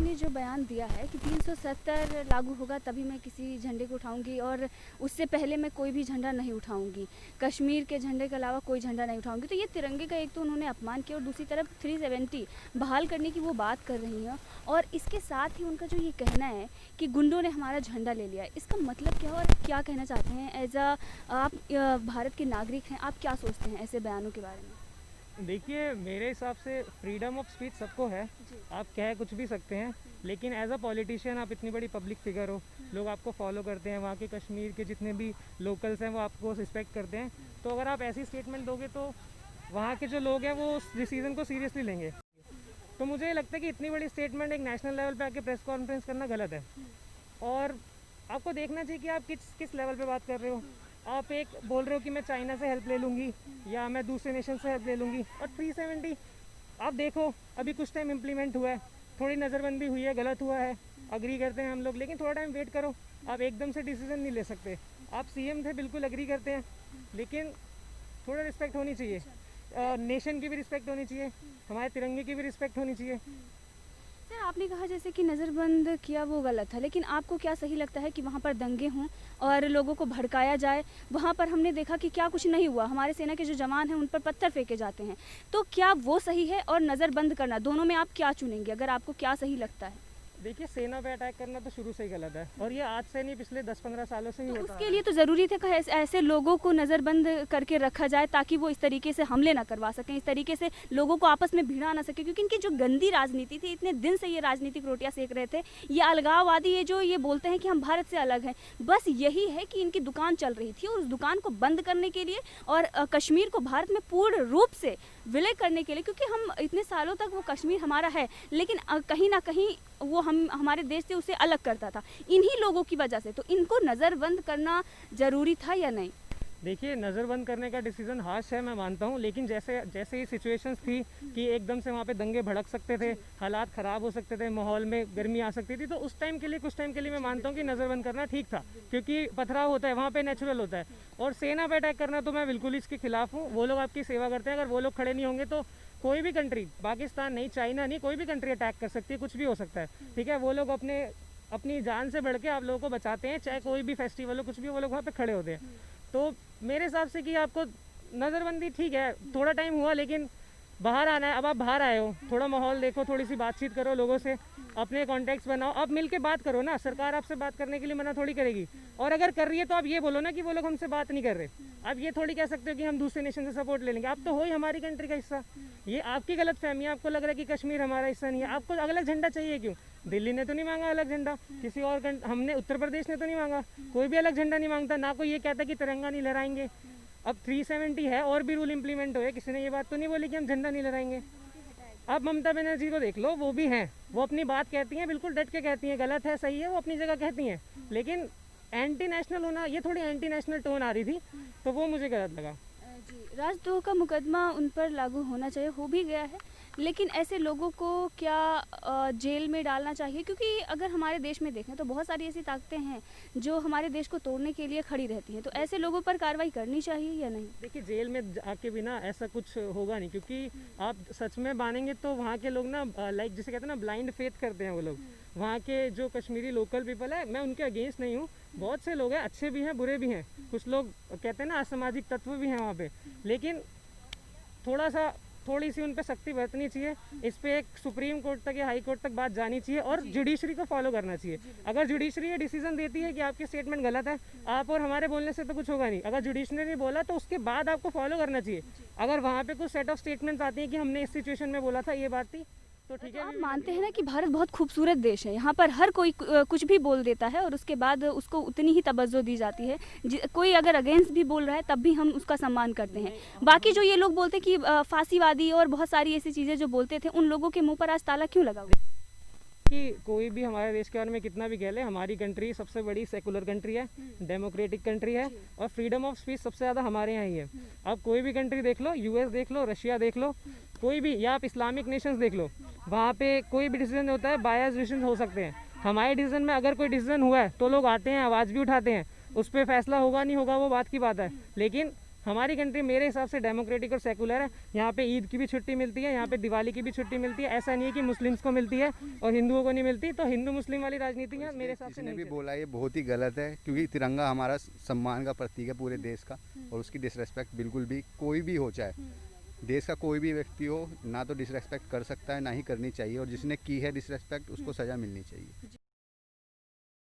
आपने जो बयान दिया है कि 370 लागू होगा तभी मैं किसी झंडे को उठाऊंगी और उससे पहले मैं कोई भी झंडा नहीं उठाऊंगी, कश्मीर के झंडे के अलावा कोई झंडा नहीं उठाऊंगी, तो ये तिरंगे का एक तो उन्होंने अपमान किया और दूसरी तरफ 370 बहाल करने की वो बात कर रही हैं। और इसके साथ ही उनका जो ये कहना है कि गुंडों ने हमारा झंडा ले लिया, इसका मतलब क्या है और क्या कहना चाहते हैं? एज आप भारत के नागरिक हैं, आप क्या सोचते हैं ऐसे बयानों के बारे में? देखिए, मेरे हिसाब से फ्रीडम ऑफ स्पीच सबको है, आप कह कुछ भी सकते हैं, लेकिन एज अ पॉलिटिशियन आप इतनी बड़ी पब्लिक फिगर हो, लोग आपको फॉलो करते हैं, वहाँ के कश्मीर के जितने भी लोकल्स हैं वो आपको रिस्पेक्ट करते हैं, तो अगर आप ऐसी स्टेटमेंट दोगे तो वहाँ के जो लोग हैं वो उस डिसीज़न को सीरियसली लेंगे। तो मुझे लगता है कि इतनी बड़ी स्टेटमेंट एक नेशनल लेवल पे आके प्रेस कॉन्फ्रेंस करना गलत है, और आपको देखना चाहिए कि आप किस लेवल पे बात कर रहे हो। आप एक बोल रहे हो कि मैं चाइना से हेल्प ले लूँगी या मैं दूसरे नेशन से हेल्प ले लूँगी, और 370 आप देखो अभी कुछ टाइम इम्प्लीमेंट हुआ है, थोड़ी नज़रबंदी हुई है, गलत हुआ है, अग्री करते हैं हम लोग, लेकिन थोड़ा टाइम वेट करो। आप एकदम से डिसीजन नहीं ले सकते। आप सीएम थे, बिल्कुल अग्री करते हैं, लेकिन थोड़ा रिस्पेक्ट होनी चाहिए, नेशन की भी रिस्पेक्ट होनी चाहिए, हमारे तिरंगे की भी रिस्पेक्ट होनी चाहिए। सर, आपने कहा जैसे कि नज़रबंद किया वो गलत था, लेकिन आपको क्या सही लगता है कि वहाँ पर दंगे हों और लोगों को भड़काया जाए? वहाँ पर हमने देखा कि क्या कुछ नहीं हुआ, हमारे सेना के जो जवान हैं उन पर पत्थर फेंके जाते हैं, तो क्या वो सही है और नज़रबंद करना, दोनों में आप क्या चुनेंगे? अगर आपको क्या सही लगता है? देखिए, सेना पे अटैक करना तो शुरू से ही गलत है, और ये आज से नहीं, पिछले 10-15 सालों से ही तो होता उसके है। लिए तो ज़रूरी था कि ऐसे लोगों को नज़रबंद करके रखा जाए ताकि वो इस तरीके से हमले ना करवा सकें, इस तरीके से लोगों को आपस में भिड़ा ना सके, क्योंकि इनकी जो गंदी राजनीति थी, इतने दिन से ये राजनीतिक रोटियां सेक रहे थे, ये अलगाववादी, ये जो ये बोलते हैं कि हम भारत से अलग हैं, बस यही है कि इनकी दुकान चल रही थी और उस दुकान को बंद करने के लिए और कश्मीर को भारत में पूर्ण रूप से विलय करने के लिए, क्योंकि हम इतने सालों तक वो कश्मीर हमारा है, लेकिन कहीं ना कहीं वो हमारे देश से उसे अलग करता था इन्हीं लोगों की वजह से। तो इनको नज़रबंद करना ज़रूरी था या नहीं? देखिए, नज़रबंद करने का डिसीजन हार्श है, मैं मानता हूँ, लेकिन जैसे जैसे ही सिचुएशंस थी कि एकदम से वहाँ पे दंगे भड़क सकते थे, हालात ख़राब हो सकते थे, माहौल में गर्मी आ सकती थी, तो उस टाइम के लिए कुछ टाइम के लिए मैं मानता हूँ कि नज़रबंद करना ठीक था, क्योंकि पथराव होता है वहाँ पे, नेचुरल होता है। और सेना पे अटैक करना तो मैं बिल्कुल इसके खिलाफ हूँ। वो लोग आपकी सेवा करते हैं, अगर वो लोग खड़े नहीं होंगे तो कोई भी कंट्री, पाकिस्तान नहीं, चाइना नहीं, कोई भी कंट्री अटैक कर सकती है, कुछ भी हो सकता है, ठीक है। वो लोग अपनी जान से बढ़ के आप लोगों को बचाते हैं, चाहे कोई भी फेस्टिवल हो, कुछ भी, वो लोग वहाँ पे खड़े होते हैं। तो मेरे हिसाब से कि आपको नज़रबंदी ठीक है, थोड़ा टाइम हुआ, लेकिन बाहर आना है। अब आप बाहर आए हो, थोड़ा माहौल देखो, थोड़ी सी बातचीत करो लोगों से, अपने कॉन्टैक्ट्स बनाओ, आप मिल के बात करो ना। सरकार आपसे बात करने के लिए मना थोड़ी करेगी, और अगर कर रही है तो आप ये बोलो ना कि वो लोग हमसे बात नहीं कर रहे। आप ये थोड़ी कह सकते हो कि हम दूसरे नेशन से सपोर्ट ले लेंगे, आप तो हो ही हमारी कंट्री का हिस्सा। ये आपकी गलत फहमी है, आपको लग रहा है कि कश्मीर हमारा हिस्सा नहीं है। आपको अलग झंडा चाहिए क्यों? दिल्ली ने तो नहीं मांगा अलग झंडा, किसी और हमने, उत्तर प्रदेश ने तो नहीं मांगा, कोई भी अलग झंडा नहीं मांगता, ना कोई ये कहता कि तिरंगा नहीं लहराएंगे। अब 370 है और भी रूल इंप्लीमेंट हुए, किसी ने ये बात तो नहीं बोली कि हम झंडा नहीं लहराएंगे। अब ममता बनर्जी को देख लो, वो भी हैं, वो अपनी बात कहती हैं, बिल्कुल डट के कहती हैं, गलत है सही है वो अपनी जगह कहती हैं, लेकिन एंटी नेशनल होना, ये थोड़ी एंटी नेशनल टोन आ रही थी, तो वो मुझे गलत लगा। जी, राजद्रोह का मुकदमा उन पर लागू होना चाहिए, हो भी गया है, लेकिन ऐसे लोगों को क्या जेल में डालना चाहिए? क्योंकि अगर हमारे देश में देखें तो बहुत सारी ऐसी ताकतें हैं जो हमारे देश को तोड़ने के लिए खड़ी रहती हैं, तो ऐसे लोगों पर कार्रवाई करनी चाहिए या नहीं? देखिए, जेल में आके भी ना ऐसा कुछ होगा नहीं, क्योंकि आप सच में मानेंगे तो वहाँ के लोग ना, लाइक जिसे कहते हैं ना, ब्लाइंड फेथ करते हैं वो लोग। वहाँ के जो कश्मीरी लोकल पीपल है, मैं उनके अगेंस्ट नहीं हूँ, बहुत से लोग हैं, अच्छे भी हैं, बुरे भी हैं, कुछ लोग कहते हैं ना असामाजिक तत्व भी हैं वहाँ पे, लेकिन थोड़ी सी उन पे सख्ती बरतनी चाहिए। इस पे एक सुप्रीम कोर्ट तक या हाई कोर्ट तक बात जानी चाहिए, और जुडिशरी को फॉलो करना चाहिए। अगर जुडिशरी ये डिसीजन देती है कि आपकी स्टेटमेंट गलत है, आप और हमारे बोलने से तो कुछ होगा नहीं। अगर जुडिशरी ने बोला तो उसके बाद आपको फॉलो करना चाहिए। अगर वहाँ पे कुछ सेट ऑफ स्टेटमेंट्स आती हैं कि हमने इस सिचुएशन में बोला था, ये बात थी, तो ठीक है। आप मानते हैं ना कि भारत बहुत खूबसूरत देश है, यहाँ पर हर कोई कुछ भी बोल देता है और उसके बाद उसको उतनी ही तवज्जो दी जाती है। कोई अगर अगेंस्ट भी बोल रहा है तब भी हम उसका सम्मान करते हैं। बाकी जो ये लोग बोलते हैं कि फांसीवादी और बहुत सारी ऐसी चीज़ें जो बोलते थे, उन लोगों के मुंह पर आज ताला क्यों लगा हुआ? कि कोई भी हमारे देश के बारे में कितना भी कह ले, हमारी कंट्री सबसे बड़ी सेकुलर कंट्री है, डेमोक्रेटिक कंट्री है, और फ्रीडम ऑफ स्पीच सबसे ज़्यादा हमारे यहाँ ही है। आप कोई भी कंट्री देख लो, यूएस देख लो, रशिया देख लो, कोई भी, या आप इस्लामिक नेशंस देख लो, वहाँ पे कोई भी डिसीजन होता है, बायस डिसीजन हो सकते हैं। हमारे डिसीजन में अगर कोई डिसीजन हुआ है तो लोग आते हैं, आवाज़ भी उठाते हैं, उस पर फैसला होगा नहीं होगा वो बात की बात है, लेकिन हमारी कंट्री मेरे हिसाब से डेमोक्रेटिक और सेकुलर है। यहाँ पे ईद की भी छुट्टी मिलती है, यहाँ पे दिवाली की भी छुट्टी मिलती है। ऐसा नहीं है कि मुस्लिम्स को मिलती है और हिंदुओं को नहीं मिलती। तो हिंदू मुस्लिम वाली राजनीति है मेरे हिसाब से जिसने नहीं भी चलेगी। बोला ये बहुत ही गलत है, क्योंकि तिरंगा हमारा सम्मान का प्रतीक है पूरे देश का, और उसकी डिसरेस्पेक्ट बिल्कुल भी कोई भी हो, चाहे देश का कोई भी व्यक्ति हो, ना तो डिसरेस्पेक्ट कर सकता है ना ही करनी चाहिए, और जिसने की है डिसरेस्पेक्ट उसको सज़ा मिलनी चाहिए।